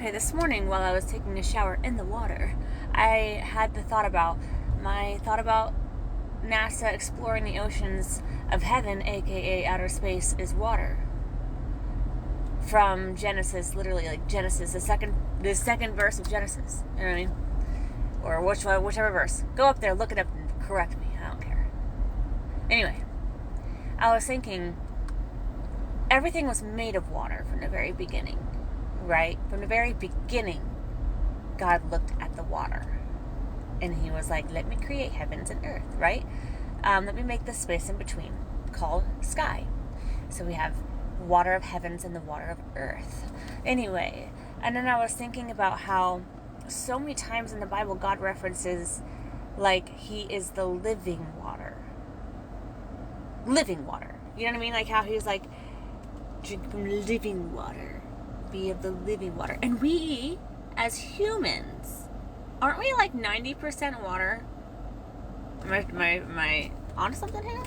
Okay, this morning while I was taking a shower in the water, I had the thought about NASA exploring the oceans of heaven, aka outer space, is water. From Genesis, literally like Genesis, the second verse of Genesis. You know what I mean? Or whichever verse. Go up there, look it up, and correct me. I don't care. Anyway, I was thinking everything was made of water from the very beginning, right? From the very beginning, God looked at the water and he was like, let me create heavens and earth, right? Let me make the space in between called sky. So we have water of heavens and the water of earth. Anyway, and then I was thinking about how so many times in the Bible God references like he is the living water. Living water. You know what I mean? Like how he's like, drink from living water. Be of the living water. And we, as humans, aren't we like 90% water? Am I onto something here?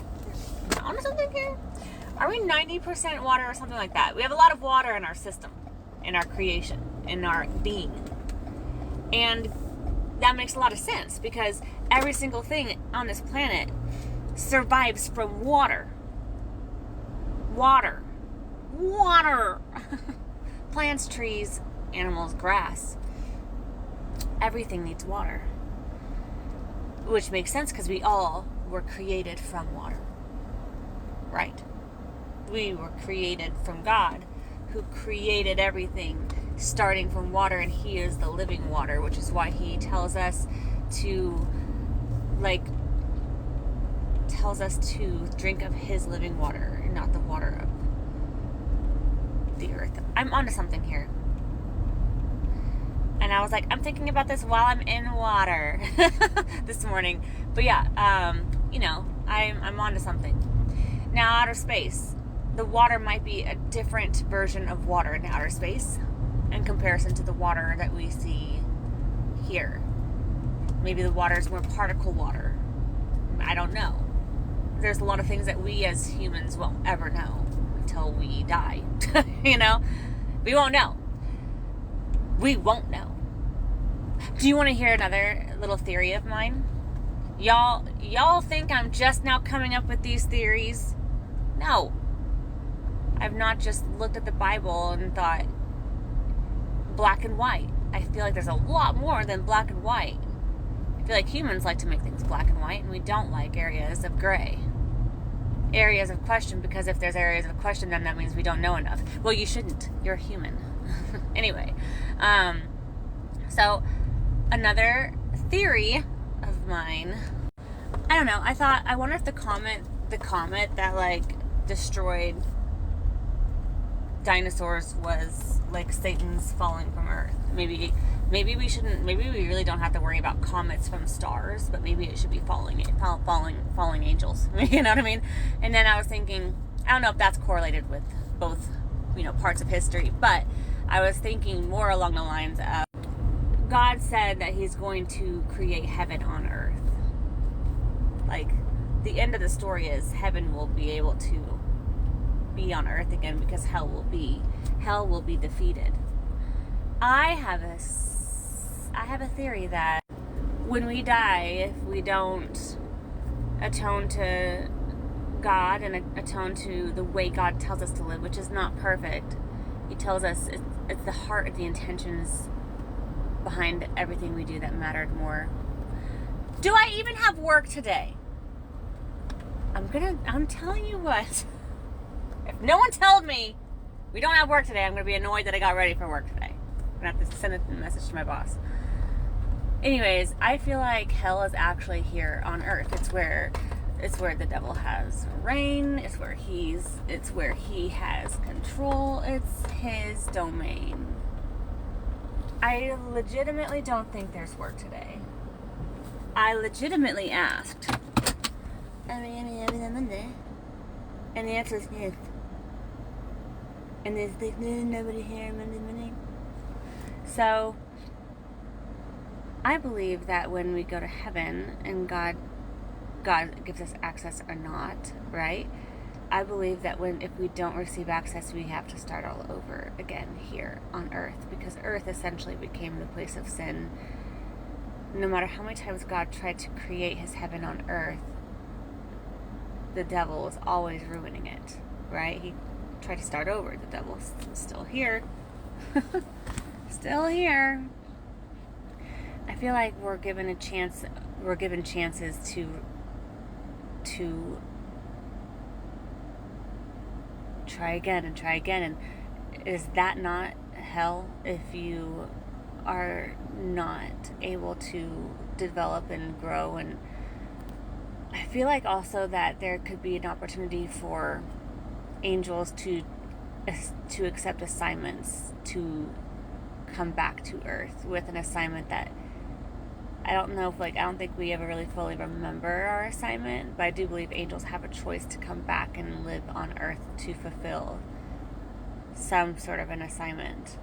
Are we 90% water or something like that? We have a lot of water in our system, in our creation, in our being. And that makes a lot of sense because every single thing on this planet survives from water. Water. Plants, trees, animals, grass. Everything needs water. Which makes sense because we all were created from water. Right? We were created from God, who created everything starting from water, and he is the living water, which is why he tells us to drink of his living water and not the water of the earth. I'm onto something here. And I was like, I'm thinking about this while I'm in water this morning. But yeah, I'm onto something. Now, outer space. The water might be a different version of water in outer space in comparison to the water that we see here. Maybe the water is more particle water. I don't know. There's a lot of things that we as humans won't ever know until we die. We won't know. We won't know. Do you want to hear another little theory of mine? Y'all think I'm just now coming up with these theories? No. I've not just looked at the Bible and thought black and white. I feel like there's a lot more than black and white. I feel like humans like to make things black and white, and we don't like areas of gray. Areas of question, because if there's areas of question, then that means we don't know enough. Well, you shouldn't. You're human. Anyway, so another theory of mine, I don't know, I wonder if the comet that like destroyed dinosaurs was like Satan's falling from Earth. Maybe we really don't have to worry about comets from stars, but maybe it should be falling angels. You know what I mean? And then I was thinking, I don't know if that's correlated with both, parts of history, but I was thinking more along the lines of God said that he's going to create heaven on earth. Like, the end of the story is heaven will be able to be on earth again because hell will be defeated. I have a theory that when we die, if we don't atone to God and atone to the way God tells us to live, which is not perfect, he tells us it's the heart of the intentions behind everything we do that mattered more. Do I even have work today? I'm telling you what. If no one told me we don't have work today, I'm going to be annoyed that I got ready for work today. I'm going to have to send a message to my boss. Anyways, I feel like hell is actually here on earth. It's where the devil has reign. It's where he has control. It's his domain. I legitimately don't think there's work today. I legitimately asked. Monday. And the answer is yes. And there's nobody here Monday morning. So, I believe that when we go to heaven and God gives us access or not, right? I believe that if we don't receive access, we have to start all over again here on earth, because earth essentially became the place of sin. No matter how many times God tried to create his heaven on earth, the devil was always ruining it, right? He tried to start over. The devil's still here. Still here. I feel like we're given chances to try again and try again. And is that not hell if you are not able to develop and grow? And I feel like also that there could be an opportunity for angels to accept assignments, to come back to earth with an assignment that I don't think we ever really fully remember our assignment, but I do believe angels have a choice to come back and live on earth to fulfill some sort of an assignment.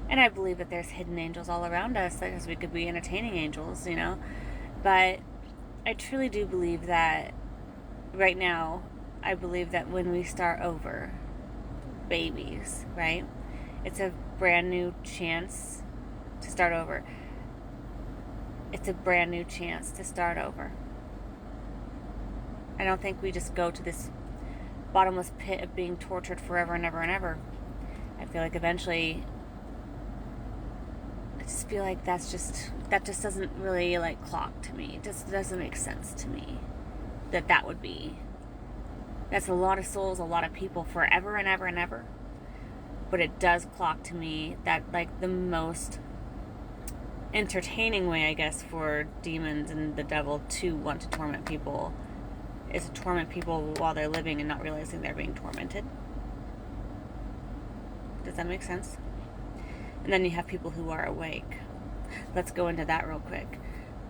And I believe that there's hidden angels all around us, because we could be entertaining angels, But I truly do believe that right now, I believe that when we start over, babies, right? It's a brand new chance to start over. It's a brand new chance to start over. I don't think we just go to this bottomless pit of being tortured forever and ever and ever. I feel like eventually, I just feel like that just doesn't really clock to me. It just doesn't make sense to me that would be. That's a lot of souls, a lot of people forever and ever and ever. But it does clock to me that the most entertaining way, I guess, for demons and the devil to want to torment people is to torment people while they're living and not realizing they're being tormented. Does that make sense? And then you have people who are awake. Let's go into that real quick.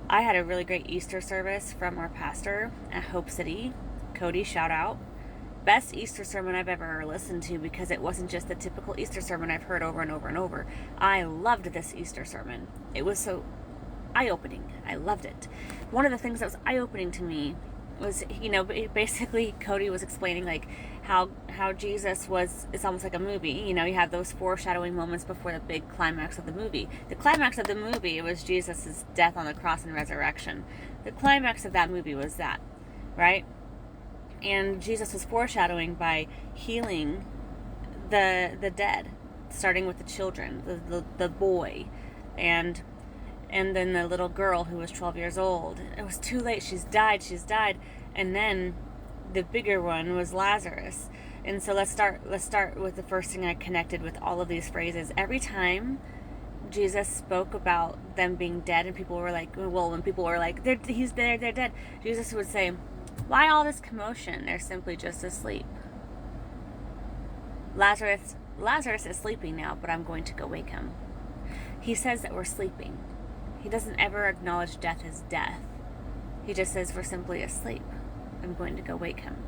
I had a really great Easter service from our pastor at Hope City. Cody, shout out. Best Easter sermon I've ever listened to, because it wasn't just the typical Easter sermon I've heard over and over and over. I loved this Easter sermon. It was so eye-opening. I loved it. One of the things that was eye-opening to me was, basically Cody was explaining how Jesus it's almost like a movie. You have those foreshadowing moments before the big climax of the movie. The climax of the movie was Jesus' death on the cross and resurrection. The climax of that movie was that, right? And Jesus was foreshadowing by healing the dead, starting with the children, the boy, and then the little girl who was 12 years old. It was too late. She's died. And then the bigger one was Lazarus. And so let's start with the first thing I connected with all of these phrases. Every time Jesus spoke about them being dead, and people were when people were they're dead, Jesus would say, why all this commotion? They're simply just asleep. Lazarus is sleeping now, but I'm going to go wake him. He says that we're sleeping. He doesn't ever acknowledge death as death. He just says we're simply asleep. I'm going to go wake him.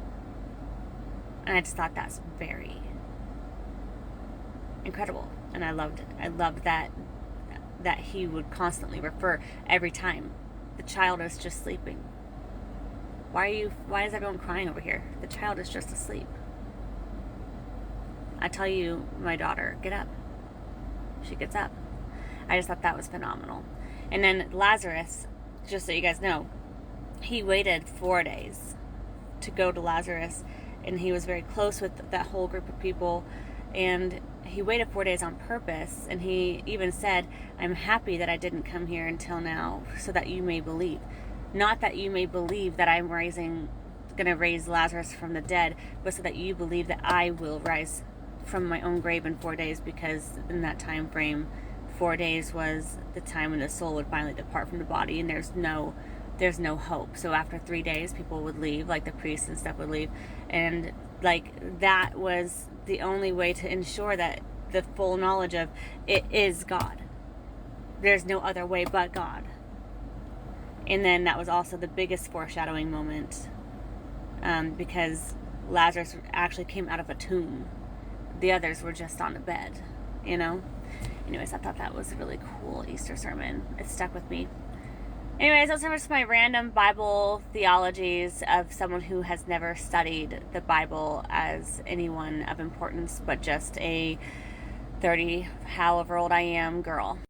And I just thought that's very incredible. And I loved it. I loved that he would constantly refer every time. The child is just sleeping. Why is everyone crying over here? The child is just asleep. I tell you, my daughter, get up. She gets up. I just thought that was phenomenal. And then Lazarus, just so you guys know, he waited 4 days to go to Lazarus, and he was very close with that whole group of people, and he waited 4 days on purpose, and he even said, I'm happy that I didn't come here until now, so that you may believe. Not that you may believe that I'm going to raise Lazarus from the dead, but so that you believe that I will rise from my own grave in 4 days, because in that time frame, 4 days was the time when the soul would finally depart from the body, and there's no hope. So after 3 days, people would leave, the priests and stuff would leave, and that was the only way to ensure that the full knowledge of it is God. There's no other way but God. And then that was also the biggest foreshadowing moment, because Lazarus actually came out of a tomb. The others were just on a bed, Anyways, I thought that was a really cool Easter sermon. It stuck with me. Anyways, those are just my random Bible theologies of someone who has never studied the Bible as anyone of importance, but just a 30, however old I am, girl.